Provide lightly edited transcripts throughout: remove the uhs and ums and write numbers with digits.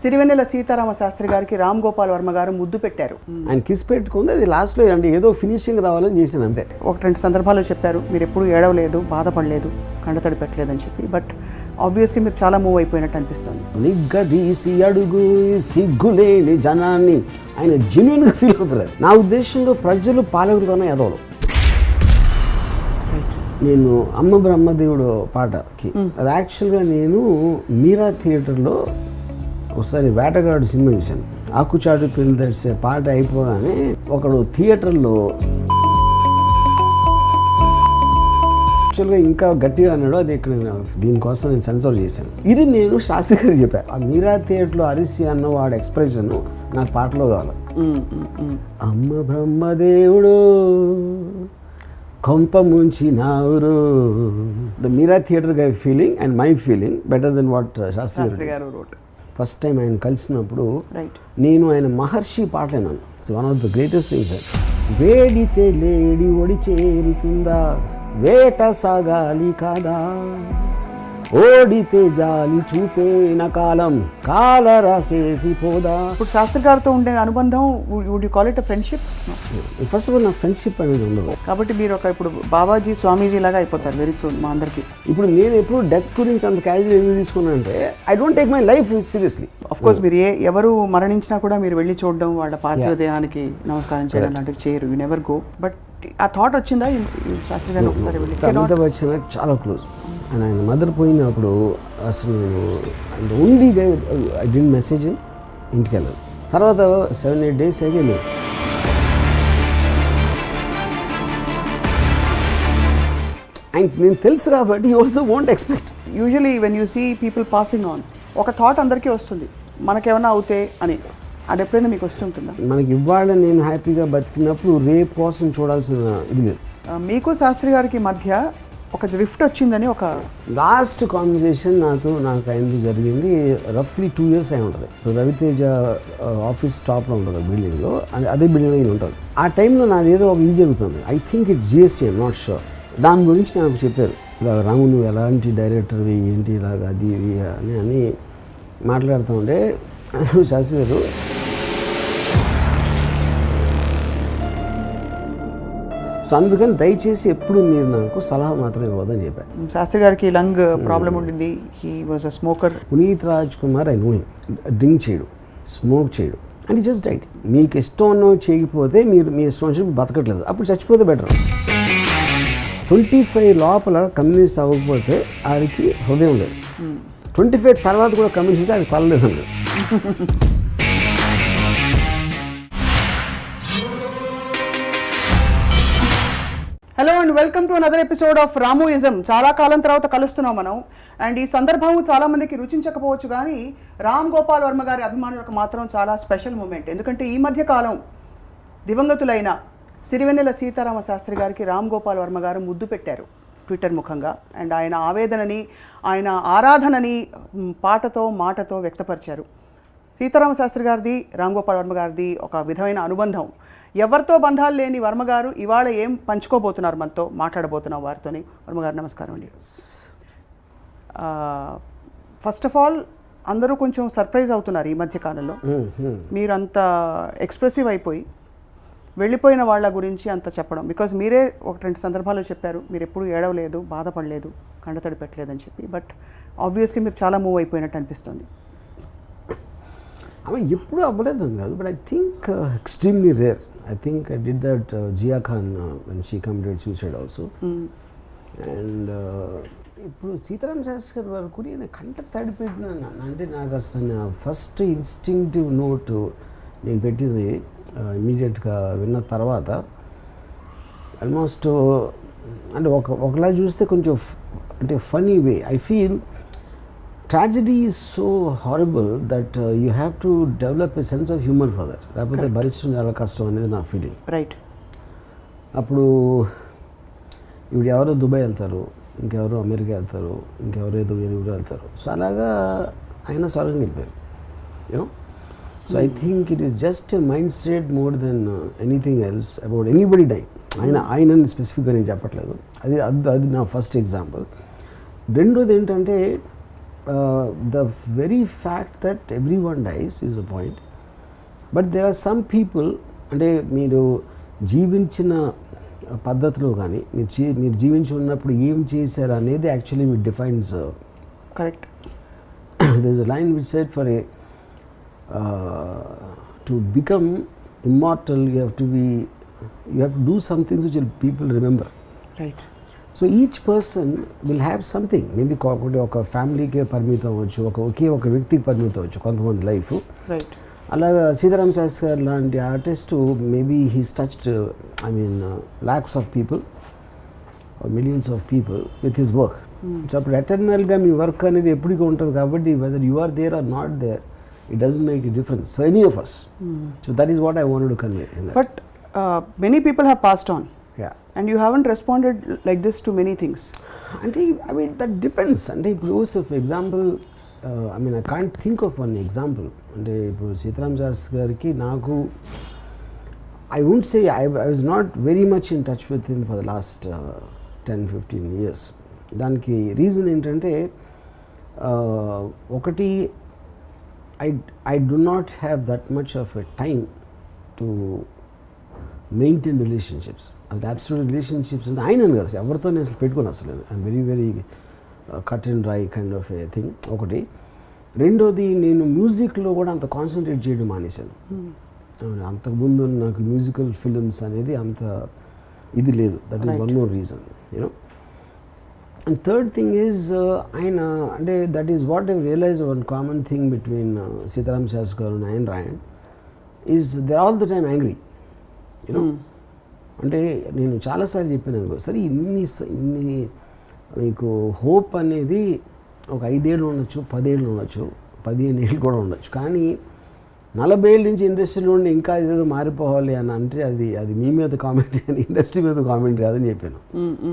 సిరివెన్నెల సీతారామ శాస్త్రి గారికి రామ్ గోపాల్ వర్మ గారు ముద్దు పెట్టారు. ఆయన కిస్ పెట్టుకుంది, అది లాస్ట్లో అంటే ఏదో ఫినిషింగ్ రావాలని చేశాను అంతే. ఒకటి రెండు సందర్భాల్లో చెప్పారు మీరు ఎప్పుడు ఏడవలేదు, బాధపడలేదు, కండతడి పెట్టలేదని చెప్పి. బట్ ఆబ్వియస్లీ మీరు చాలా మూవ్ అయిపోయినట్టు అనిపిస్తుంది. నిగ్గదీసి అడుగు సిగ్గులేని జనాన్ని ఆయన జెన్యున్గా ఫీల్ అవుతారు. నా ఉద్దేశంలో ప్రజలు పాలకుడుతోనే ఎదవలు. నేను అమ్మ బ్రహ్మదేవుడు పాటకి అది యాక్చువల్గా నేను మీరా థియేటర్లో ఒకసారి వేటగాడు సినిమా చూశాను. ఆకుచాటు పిల్లలు తడిసే పాట అయిపోగానే ఒకడు థియేటర్లో యాక్చువల్గా ఇంకా గట్టిగా అన్నాడు. అది ఇక్కడ దీనికోసం నేను సెన్సార్ చేశాను. ఇది నేను శాస్త్రి గారికి చెప్పాను. ఆ మీరా థియేటర్లో అరిసి అన్న వాడి ఎక్స్ప్రెషన్ నాకు పాటలో కావాలి. అమ్మ బ్రహ్మదేవుడు కొంప ముంచి నావురు. The Meera theatre guy feeling and my feeling better then what Shastri garu wrote. First time ఆయన కలిసినప్పుడు నేను ఆయన మహర్షి పాట విన్నాను. It's one of the greatest things. వేడితే లేడి ఒడి చేరుతుందా, వేట సాగాలి కాదా, ఓడితే జాలి చూపేన కాలం కాల రాసేసి పోదా. ఇప్పుడు శాస్త్రి గారితో ఉండే అనుబంధం would you call it friendship? First of all నాకు ఫ్రెండ్షిప్ అనేది ఉండదు. కాబట్టి మీరు ఒక ఇప్పుడు బాబాజీ స్వామీజీ లాగా అయిపోతారు వెరీ సూన్ మా అందరికి. ఇప్పుడు నేను ఎప్పుడు డెత్ గురించి అంత క్యాజువల్ ఎందుకు తీసుకున్నానంటే I don't take my life seriously. Of course మీరు ఎవరు మరణించినా కూడా మీరు వెళ్ళి చూడడం, వాళ్ళ పార్థివ దేహానికి నమస్కారం చేయడం లాంటివి చేయరు. You never go. బట్ ఆ థాట్ వచ్చిందా శాస్త్రి గారు ఒకసారి వెళ్ళి? అమితాబ్ బచ్చన్ చాలా క్లోజ్. అండ్ ఆయన మదర్ పోయినప్పుడు అసలు నేను ఓన్లీ ఐ డింట్ మెసేజ్ ఇంటికి వెళ్ళాను. తర్వాత 7-8 days అయితే లేదు. అండ్ నేను తెలుసు కాబట్టి you also won't expect. Usually when you see people passing on ఒక థాట్ అందరికీ వస్తుంది, మనకేమన్నా అవుతే అని. అది ఎప్పుడైనా మీకు వస్తుంటుందా? మనకి ఇవాళ నేను హ్యాపీగా బతికినప్పుడు రేపు కోసం చూడాల్సిన ఇది లేదు. మీకు శాస్త్రి గారికి మధ్య ఒక డ్రిఫ్ట్ వచ్చిందని ఒక లాస్ట్ కాన్వర్జేషన్ నాకు అయింది జరిగింది రఫ్లీ 2 years అయి ఉంటుంది. రవితేజ ఆఫీస్ టాప్లో ఉంటుంది బిల్డింగ్లో, అదే బిల్డింగ్లో ఈయన ఉంటుంది. ఆ టైంలో నాది ఏదో ఒక ఇది జరుగుతుంది. I think it's GST, I'm not sure. దాని గురించి నాకు చెప్పారు, ఇలా రాము నువ్వు ఎలాంటి డైరెక్టర్వి ఏంటి ఇలాగ అది ఇది అని మాట్లాడుతూ ఉంటే శాస్త్రి గారు సో అందుకని దయచేసి ఎప్పుడు మీరు నాకు సలహా మాత్రం ఇవ్వదని చెప్పారు. శాస్త్రి గారికి లంగ్ ప్రాబ్లం ఉండింది. He was a smoker. Puneeth Raj Kumar I know him. Drink చేయడు, స్మోక్ చేయడు అండ్ జస్ట్ డైట్. మీకు ఇష్టం ఉన్నవి చేయకపోతే మీరు మీ ఇష్టం వచ్చి బతకట్లేదు, అప్పుడు చచ్చిపోతే బెటర్. 25 లోపల కమ్యూనిస్ట్ అవ్వకపోతే ఆడికి హృదయం లేదు. 25 తర్వాత కూడా కమ్యూనిస్ట్ ఆడికి తలలేదు అన్నాడు. Hello and welcome to another episode of Ramoism. చాలా కాలం తర్వాత కలుస్తున్నాం మనం. అండ్ ఈ సందర్భం చాలా మందికి రుచించకపోవచ్చు, కానీ రామ్ గోపాల్ వర్మ గారి అభిమానులకు మాత్రం చాలా స్పెషల్ మూమెంట్. ఎందుకంటే ఈ మధ్య కాలం దివంగతులైన సిరివెన్నెల సీతారామ శాస్త్రి గారికి రామ్ గోపాల్ వర్మ గారు ముద్దు పెట్టారు ట్విట్టర్ ముఖంగా. అండ్ ఆయన ఆవేదనని, ఆయన ఆరాధనని పాటతో మాటతో వ్యక్తపరిచారు. సీతారామ శాస్త్రి గారిది రామ్ గోపాల్ వర్మ గారిది ఒక విధమైన అనుబంధం. ఎవరితో బంధాలు లేని వర్మగారు ఇవాళ ఏం పంచుకోబోతున్నారు, మనతో మాట్లాడబోతున్నాం వారితోని. వర్మగారు నమస్కారం అండి. ఫస్ట్ ఆఫ్ ఆల్ అందరూ కొంచెం సర్ప్రైజ్ అవుతున్నారు ఈ మధ్య కాలంలో. మీరు అంత ఎక్స్ప్రెసివ్ అయిపోయి వెళ్ళిపోయిన వాళ్ళ గురించి అంత చెప్పడం. బికాజ్ మీరే ఒకటి రెండు సందర్భాల్లో చెప్పారు మీరు ఎప్పుడు ఏడవలేదు, బాధపడలేదు, కండతడి పెట్టలేదని చెప్పి. బట్ ఆబ్వియస్లీ మీరు చాలా మూవ్ అయిపోయినట్టు అనిపిస్తుంది. అవి ఎప్పుడు అవ్వలేదు కాదు, but I think extremely rare. I think I did that Jia Khan when she committed suicide also. And ఇప్పుడు సీతారామ శాస్త్రి గారి వరకు నేను కంట తడిపెట్టిన అంటే నాకు అసలు ఫస్ట్ ఇన్స్టింక్టివ్ నోట్ నేను పెట్టింది ఇమీడియట్గా విన్న తర్వాత ఆల్మోస్ట్ అంటే ఒకలా చూస్తే కొంచెం అంటే funny way I feel tragedy is so horrible that you have to develop a sense of humor for that. లేకపోతే భరించడం చాలా కష్టం అనేది నా ఫీలింగ్. రైట్. అప్పుడు ఇప్పుడు ఎవరో దుబాయ్ వెళ్తారు, ఇంకెవరో అమెరికా వెళ్తారు, ఇంకెవరో ఏదో వేరే ఊరు వెళ్తారు. సో అలాగా ఆయన స్వర్గం వెళ్ళిపోయారు. You know so I think it is just a mind state more than anything else about anybody die. ఆయన స్పెసిఫిక్గా నేను చెప్పట్లేదు. అది నా ఫస్ట్ ఎగ్జాంపుల్. రెండోది ఏంటంటే the very fact that everyone dies is a point, but there are some people అంటే మీరు జీవించిన పద్ధతిలో కానీ మీరు జీవించి ఉన్నప్పుడు ఏం చేశారు అనేది actually with defines correct. there is a line which said for a to become immortal you have to do some things which will people remember, right? So each person will have something, maybe ఒక ఫ్యామిలీకే పరిమితం అవ్వచ్చు, ఒక వ్యక్తికి పరిమితం అవ్వచ్చు కొంతమంది life. Right. అలాగా సీతారామ శాస్త్రి గారు లాంటి artist maybe he's touched lakhs of people millions of people with his work. So అప్పుడు ఎటర్నల్గా మీ వర్క్ అనేది ఎప్పటికీ ఉంటుంది కాబట్టి whether you are there or not there it doesn't make a difference for any of us. So that is what I wanted to convey. But many people have passed on. Yeah. And you haven't responded like this to many things. అంటే I mean that depends. అంటే ఇప్పుడు for example I mean I can't think of one example. అంటే ఇప్పుడు సీతారామ శాస్త్రి గారికి నాకు I won't say I was not very much in touch with him for the last 10-15 years. దానికి reason ఏంటంటే ఒకటి I do not have that much of a time to maintain relationships. అది absolute relationships అంటే ఆయన కదా ఎవరితో నేను అసలు పెట్టుకుని అసలు I'm very very cut and dry kind of a thing ఒకటి. రెండోది నేను మ్యూజిక్లో కూడా అంత కాన్సన్ట్రేట్ చేయడం మానేశాను. అంతకుముందు నాకు మ్యూజికల్ ఫిల్మ్స్ అనేది అంత ఇది లేదు. That is one more reason you know. And third thing is ఆయన అంటే that is what I realise one common thing between Seetharama Sastry garu and ఆయన రాయన్ is they all the time angry you know. అంటే నేను చాలాసార్లు చెప్పాను సరే ఇన్ని మీకు హోప్ అనేది ఒక 5 ఏళ్ళు ఉండొచ్చు, 10 ఏళ్ళు ఉండొచ్చు, 15 ఏళ్ళు కూడా ఉండొచ్చు, కానీ 40 ఏళ్ళ నుంచి ఇండస్ట్రీలో ఉండి ఇంకా ఏదో మారిపోవాలి అని అంటే అది మీ మీద కామెంట్ అని ఇండస్ట్రీ మీద కామెంట్ కాదని చెప్పాను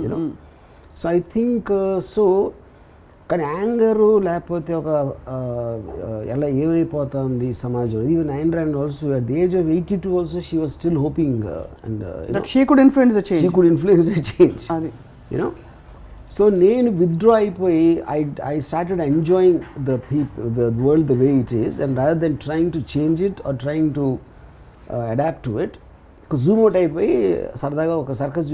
you know. So I think so కానీ యాంగరు లేకపోతే ఒక ఎలా ఏమైపోతుంది సమాజం. Even Ayn Rand also at the age of 82 also she was still hoping and she could influence the change you know. So నేను విత్డ్రా అయిపోయి I started enjoying the world the way it is and rather than trying to change it or trying to adapt to it. Zoom out అయిపోయి సరదాగా ఒక circus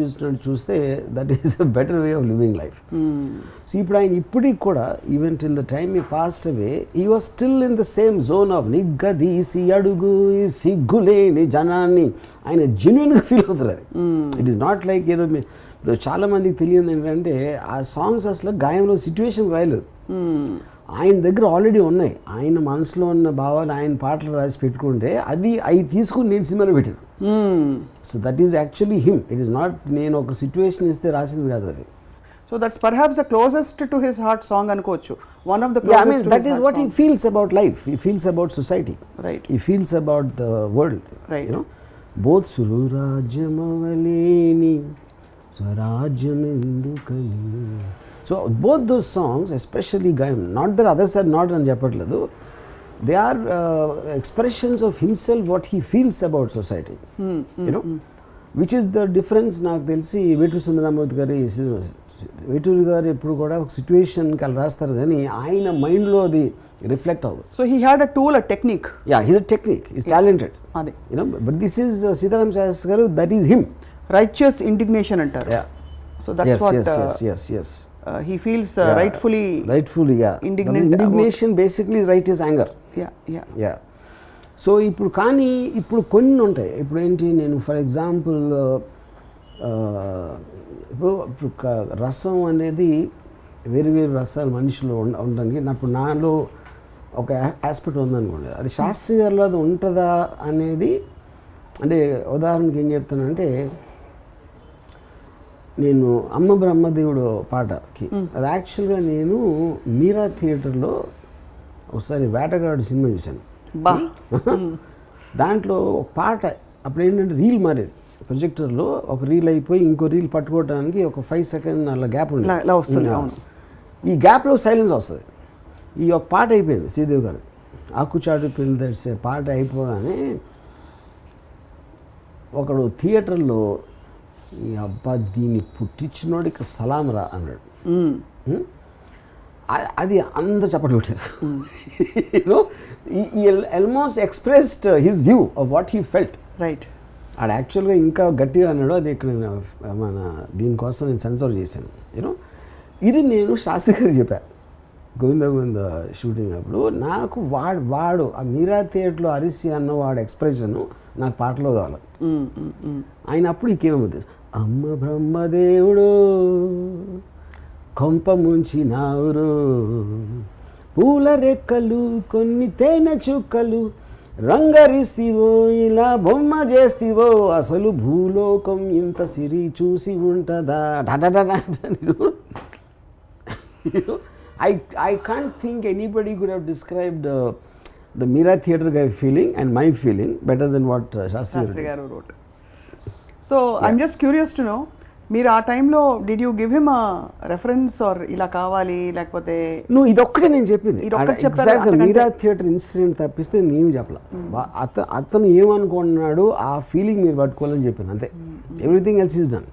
చూస్తే that is a better way of living life. So ఇప్పుడు ఆయన ఇప్పటికి కూడా even till the time ఈ passed away he was still in the same zone of నిగ్గదీసి అడుగు సిగ్గులేని జనాన్ని ఆయన జెన్యున్గా ఫీల్ అవుతారు. అది ఇట్ ఈస్ నాట్ లైక్ ఏదో ఇప్పుడు చాలామందికి తెలియదు ఏంటంటే ఆ సాంగ్స్ అసలు గాయంలో సిచ్యువేషన్ రాయలేదు. ఆయన దగ్గర ఆల్రెడీ ఉన్నాయి. ఆయన మనసులో ఉన్న భావాలు ఆయన పాటలు రాసి పెట్టుకుంటే అవి తీసుకుని నేను సినిమాలో పెట్టాను. So that is actually him. It is not నేను ఒక సిచ్యువేషన్ ఇస్తే రాసింది కాదు అది. So that's perhaps the closest to his heart song అనుకోవచ్చు. One of the closest to that is what he feels about life. He feels about society. Right. He feels about the world. Right. You know both సురాజ్యమవలేని స్వరాజ్యం ఎందుకని. So both those songs especially Gaayam not that others are not అని చెప్పట్లేదు. They are expressions of himself what he feels about society you know which is the difference. నాకు తెలిసి వేటూరి సుందరరామూర్తి వేటూరి గారు ఎప్పుడు కూడా ఒక సిచ్యువేషన్కి అలా రాస్తారు కానీ ఆయన మైండ్లో అది రిఫ్లెక్ట్ అవ్వదు. So he had a tool, a technique. Yeah he's a technique, he's talented అది you know. But this is Sitarama Sastry garu that is him. Righteous indignation అంటారు. So that's what yes he feels rightfully yeah indignant. Indignation basically is right is anger. Yeah so ఇప్పుడు కొన్ని ఉంటాయి. ఇప్పుడు ఏంటి నేను for example ఇప్పుడు రసం అనేది వేరు వేరు రసాలు మనిషిలో ఉండడానికి ఇప్పుడు నాలో ఒక ఆస్పెక్ట్ ఉందనుకోండి, అది శాస్త్రి గారిలో అది ఉంటుందా అనేది. అంటే ఉదాహరణకి ఏం చెప్తానంటే నేను అమ్మ బ్రహ్మదేవుడు పాటకి అది యాక్చువల్గా నేను మీరా థియేటర్లో ఒకసారి వేటగాడు సినిమా చూశాను. దాంట్లో ఒక పాట అప్పుడు ఏంటంటే రీల్ మారేది ప్రొజెక్టర్లో. ఒక రీల్ అయిపోయి ఇంకో రీల్ పట్టుకోవడానికి ఒక 5 సెకండ్ అలా గ్యాప్ వస్తుంది. ఈ గ్యాప్లో సైలెన్స్ వస్తుంది. ఈ ఒక పాట అయిపోయింది శ్రీదేవి గారు ఆకుచాటు పిల్లదడిసే పాట అయిపోగానే ఒకడు థియేటర్లో ఈ అబ్బా దీన్ని పుట్టించినోడికి సలాం రా అన్నాడు. అది అందరూ చప్పట్లు కొట్టారు. You know he almost expressed his view of what he felt. Right. అది యాక్చువల్గా ఇంకా గట్టిగా అన్నాడు. అది ఇక్కడ మన దీనికోసం నేను సెన్సార్ చేశాను. యూనో ఇది నేను శాస్త్రి గారికి చెప్పాను గోవింద షూటింగ్ అప్పుడు. నాకు వాడు ఆ మీరా థియేటర్లో అరిసి అన్న వాడు ఎక్స్ప్రెషన్ నాకు పాటలో కావాలి. ఆయన అప్పుడు ఇంకేమవుతుంది, అమ్మ బ్రహ్మదేవుడు కొంప ముంచినావురు, పూల రెక్కలు కొన్ని తేనె చుక్కలు రంగరిస్తివో ఇలా బొమ్మ చేస్తివో, అసలు భూలోకం ఇంత సిరి చూసి ఉంటుందా. I can't think anybody could have described the Meera Theatre guy feeling and my feeling better than what Shastri garu wrote. So yeah. I'm just curious to know, మీరు ఆ టైంలో did you give him a reference or ఇలా కావాలి లేకపోతే నువ్వు ఇదొక్కటే నేను చెప్పింది. ఎగ్జాక్ట్గా మీరా థియేటర్ ఇన్సిడెంట్ తప్పిస్తే నేను చెప్పలా. అతను ఏమనుకున్నాడు ఆ ఫీలింగ్ మీరు పట్టుకోవాలని చెప్పాను అంతే. Everything else is done.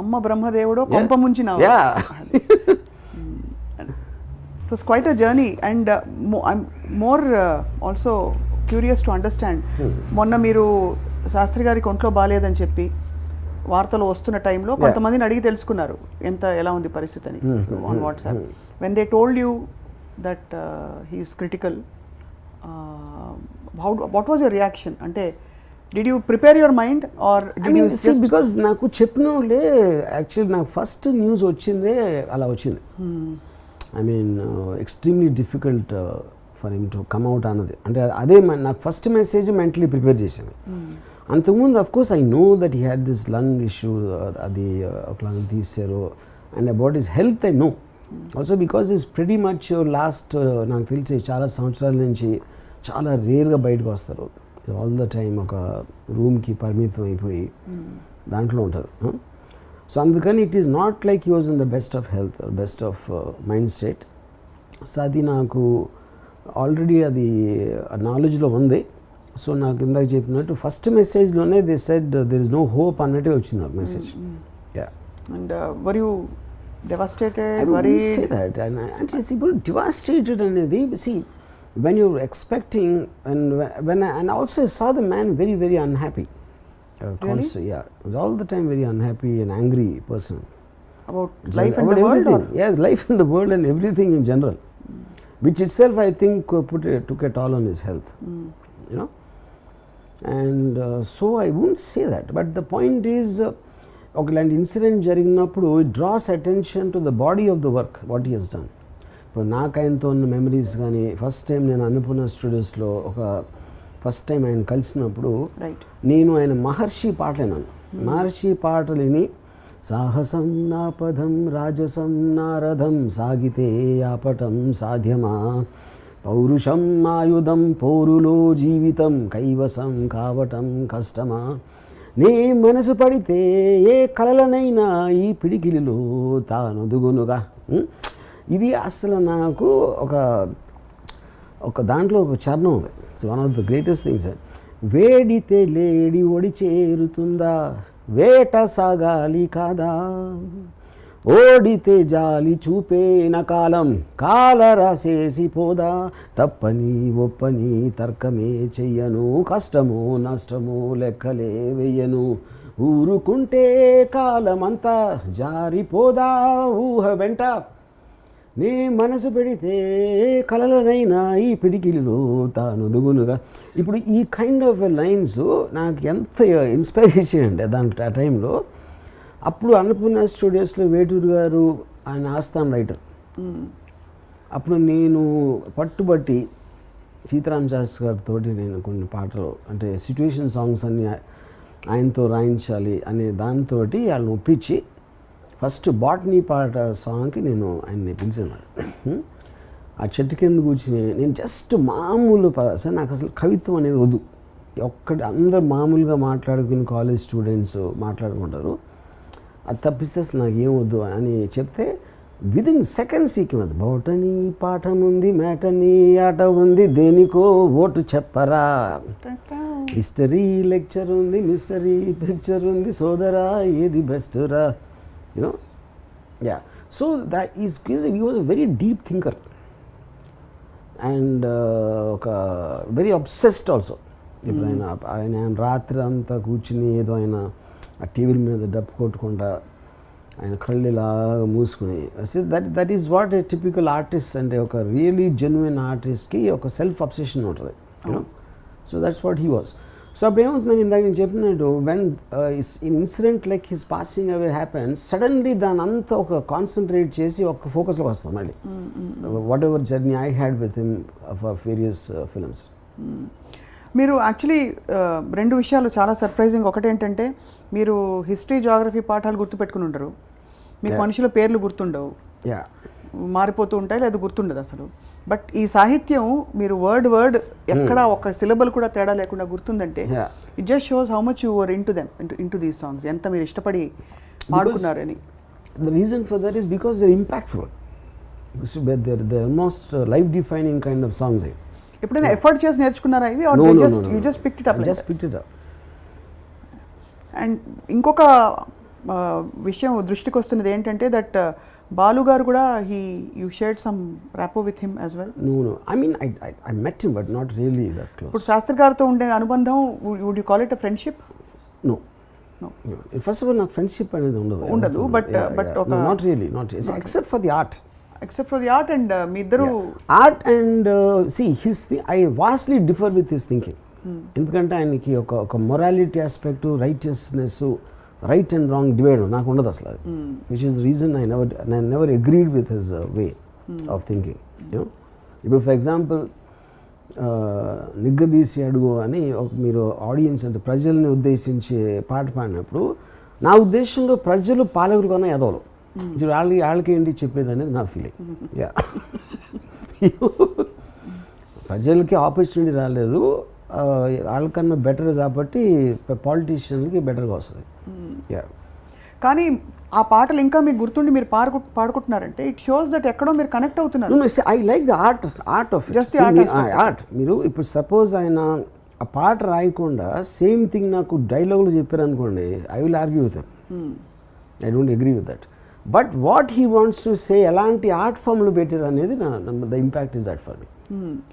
అమ్మ బ్రహ్మదేవుడు కొంప ముంచిన. It was quite a journey and I'm more also curious to understand. మొన్న మీరు శాస్త్రి గారికి ఒంట్లో బాగాలేదని చెప్పి వార్తలు వస్తున్న టైంలో కొంతమందిని అడిగి తెలుసుకున్నారు ఎలా ఉంది పరిస్థితి అని on WhatsApp. When they told you that he's critical, what was your reaction? అంటే did you prepare your mind or because నాకు చెప్పిన వాళ్ళే యాక్చువల్లీ నాకు ఫస్ట్ న్యూస్ వచ్చిందే అలా వచ్చింది. I mean extremely difficult for him to come out అన్నది. అంటే అదే నాకు ఫస్ట్ మెసేజ్ మెంటలీ ప్రిపేర్ చేసింది. అంతకుముందు of course I know that he had this lung issue, అది ఒక లంగ్ తీసారు, and about his health I know also because is pretty much last నాకు తెలిసి చాలా సంవత్సరాల నుంచి చాలా రేర్గా బయటకు వస్తారు. ఆల్ ద టైమ్ ఒక రూమ్కి పరిమితం అయిపోయి దాంట్లో ఉంటారు. సో అందుకని it is not like he was in the best of health, best of mind state. So అది నాకు ఆల్రెడీ అది నాలెడ్జ్లో ఉంది. సో నాకు ఇందాక చెప్పినట్టు ఫస్ట్ మెసేజ్లోనే they said there is no hope అన్నట్టే వచ్చింది నాకు message. And were you devastated? I wouldn't say that. And see, people devastated అనేది, see, when you're expecting, and also I saw the man very, very unhappy. Really? Yeah, was all the time very unhappy and angry person. About life and the world? Or? Yeah, life and the world and everything in general. Which itself I think took a toll on his health. You know? And so I wouldn't say that. But the point is, ఒకలాంటి incident జరిగినప్పుడు it draws attention to the body of the work what he has done. ఇప్పుడు నాకు ఆయనతో ఉన్న memories కానీ, first time నేను Annapurna స్టూడియోస్లో first time ఆయన కలిసినప్పుడు నేను ఆయన మహర్షి పాటలు విన్నాను. మహర్షి పాటలు విని సాహసం నా పదం రాజసం నారథం సాగితే ఆపటం సాధ్యమా, పౌరుషం ఆయుధం పోరులో జీవితం కైవసం కావటం కష్టమా, నీ మనసు పడితే ఏ కలలనైనా ఈ పిడికిలిలో తానొదుగునుగా. ఇది అసలు నాకు ఒక దాంట్లో ఒక చరణం ఉంది. It's one of the greatest things. వేడితే లేడి ఒడి చేరుతుందా, వేట సాగాలి కాదా, ఓడితే జాలి చూపేన కాలం కాల రాసేసి పోదా, తప్పని ఒప్పని తర్కమే చెయ్యను, కష్టమో నష్టమో లెక్కలే వెయ్యను, ఊరుకుంటే కాలమంతా జారిపోదా ఊహ వెంట, నీ మనసు పెడితే కలలనైనా ఈ పిడికిలిలో తానొదుగునుగా. ఇప్పుడు ఈ కైండ్ ఆఫ్ లైన్స్ నాకు ఎంత ఇన్స్పైరేషన్ అంటే దాంట్లో ఆ టైంలో. అప్పుడు అన్నపూర్ణ స్టూడియోస్లో వేటూరు గారు ఆయన ఆస్థాన్ రైటర్. అప్పుడు నేను పట్టుబట్టి సీతారామ శాస్త్రి గారితో నేను కొన్ని పాటలు అంటే సిట్యుయేషన్ సాంగ్స్ అన్నీ ఆయనతో రాయించాలి అనే దాంతో వాళ్ళని ఒప్పించి ఫస్ట్ బాటనీ పాట సాంగ్కి నేను ఆయన్ని పిలిచాను. ఆ చెట్టు కింద కూర్చుని నేను జస్ట్ మామూలు సార్ నాకు అసలు కవిత్వం అనేది వద్దు, ఒక్కటి అందరు మామూలుగా మాట్లాడుకుని కాలేజ్ స్టూడెంట్స్ మాట్లాడుకుంటారు, అది తప్పిస్తే అసలు నాకు ఏం వద్దు అని చెప్తే విదిన్ సెకండ్స్ ఈకిమది బౌటనీ పాఠం ఉంది, మేటనీ ఆట ఉంది, దేనికో ఓటు చెప్పరా, హిస్టరీ లెక్చర్ ఉంది, మిస్టరీ పిక్చర్ ఉంది, సోదరా ఏది బెస్ట్ రా, you know. Yeah, so that is he was a very deep thinker and ఒక వెరీ అబ్సెస్డ్ ఆల్సో. ఇప్పుడు ఆయన రాత్రి అంతా కూర్చుని ఏదో ఆయన ఆ టీవీల మీద డప్పు కొట్టుకుంటా ఆయన కళ్ళు ఇలాగా మూసుకుని that is what a typical artist అంటే ఒక రియలీ జెన్యున్ ఆర్టిస్ట్కి ఒక సెల్ఫ్ అబ్సెషన్ ఉంటుంది you know. So that's what he was. So అప్పుడు ఏమవుతుందని ఇందాక నేను చెప్పినట్టు when incident like his passing away happens suddenly దాని అంతా ఒక కాన్సన్ట్రేట్ చేసి ఒక ఫోకస్లోకి వస్తాం మళ్ళీ what ever journey I had with him for various films. మీరు యాక్చువల్లీ రెండు విషయాలు చాలా సర్ప్రైజింగ్. ఒకటేంటంటే మీరు హిస్టరీ జాగ్రఫీ పాఠాలు గుర్తుపెట్టుకుని ఉంటారు, మీకు మనుషుల పేర్లు గుర్తుండవు, మారిపోతూ ఉంటాయి లేదా గుర్తుండదు అసలు. బట్ ఈ సాహిత్యం మీరు వర్డ్ ఎక్కడ ఒక సిలబల్ కూడా తేడా లేకుండా గుర్తుందంటే it just shows how much you were into them into these songs, ఎంత మీరు ఇష్టపడి పాడుకున్నారని. The reason for that is because they impactful, they almost life defining kind of songs. ఎప్పుడైనా ఎఫర్ట్ చేసి నేర్చుకున్నారా ఇవి? You just picked it up? Just picked it up. And ఇంకొక విషయం దృష్టికి వస్తున్నది ఏంటంటే దట్ బాలు గారు కూడా you shared some rapport with him as well. No I mean I met him but not really that close. ఇప్పుడు శాస్త్రి గారితో ఉండే అనుబంధం would you call it a friendship? No first of all నాకు ఫ్రెండ్షిప్ అనేది ఉండదు. But not really except for the art. Except for the art and మీ ఇద్దరు art and see I vastly differ with his thinking. ఎందుకంటే ఆయనకి ఒక morality aspect, righteousness, right and wrong divide నాకు ఉండదు అసలు అది. Which is the reason I never agreed with his way of thinking. ఇప్పుడు ఫర్ ఎగ్జాంపుల్ నిగ్గదీసి అడుగు అని మీరు ఆడియన్స్ అంటే ప్రజల్ని ఉద్దేశించి పాట పాడినప్పుడు నా ఉద్దేశంలో ప్రజలు పాలకులు కన్నా ఎదవలు, వాళ్ళకి ఏంటి చెప్పేది అనేది నా ఫీలింగ్. ప్రజలకి ఆపర్చునిటీ రాలేదు, వాళ్ళకన్నా బెటర్ కాబట్టి పాలిటీషియన్కి బెటర్గా వస్తుంది. కానీ ఆ పాటలు ఇంకా మీకు గుర్తుండి మీరు పాడుకుంటున్నారంటే ఇట్ షోస్ దట్ ఎక్కడో మీరు కనెక్ట్ అవుతున్నారు. I like the art of just art. మీరు ఇప్పుడు సపోజ్ ఆయన ఆ పాట రాయకుండా సేమ్ థింగ్ నాకు డైలాగులు చెప్పారు అనుకోండి, I will argue with him. I don't agree with that. But what he wants to say ఎలాంటి ఆర్ట్ ఫామ్లో పెట్టారు అనేది the impact is that for me.